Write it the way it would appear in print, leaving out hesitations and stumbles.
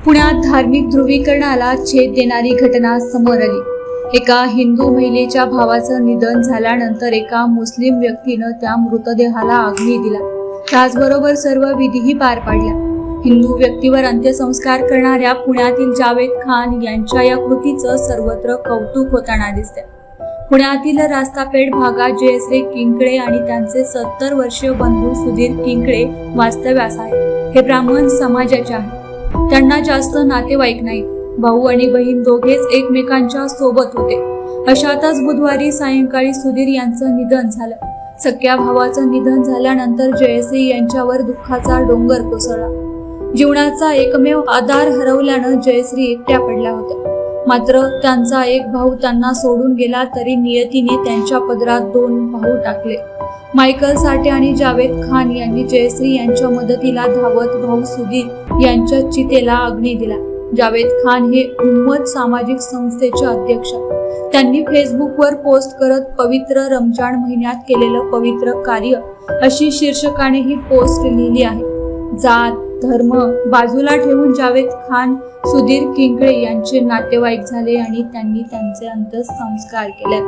पुण्यात धार्मिक ध्रुवीकरणाला छेद देणारी घटना समोर आली। एका हिंदू महिलेच्या भावाचं निधन झाल्यानंतर एका मुस्लिम व्यक्तीनं त्या मृतदेहाला अग्नी दिला। त्याचबरोबर सर्व विधीही पार पाडल्या। हिंदू व्यक्तीवर अंत्यसंस्कार करणाऱ्या पुण्यातील जावेद खान यांच्या या कृतीचं सर्वत्र कौतुक होताना दिसते। पुण्यातील रास्तापेठ भागात जयश्री किंकळे आणि त्यांचे 70 वर्षीय बंधू सुधीर किंकळे वास्तव्यास आहेत। हे ब्राह्मण समाजाचे आहेत। त्यांना जास्त नातेवाईक नाहीत। भाऊ आणि बहीण दोघेच एकमेकांच्या सोबत होते। अशातच बुधवारी सायंकाळी सुधीर यांचं निधन झालं। सख्या भावाचं निधन झाल्यानंतर जयश्री यांच्यावर दुःखाचा डोंगर कोसळला। जीवनाचा एकमेव आधार हरवल्यानं जयश्री एकट्या पडल्या होत्या। मात्र त्यांचा एक भाऊ त्यांना सोडून गेला तरी नियतीने त्यांच्या पदरात 2 भाऊ टाकले। मायकल साठे आणि जावेद खान यांनी जयश्री यांच्या मदतीला धावत भाऊ सुधीर यांच्या चितेला अग्नी दिला। जावेद खान हे उम्मत सामाजिक संस्थेचे अध्यक्ष। त्यांनी फेसबुकवर पोस्ट करत पवित्र रमजान महिन्यात केलेलं पवित्र कार्य अशी शीर्षकाने ही पोस्ट लिहिली आहे। जात धर्म बाजूला ठेवून जावेद खान सुधीर किंकळे यांचे नातेवाईक झाले आणि त्यांनी त्यांचे अंत्यसंस्कार केले।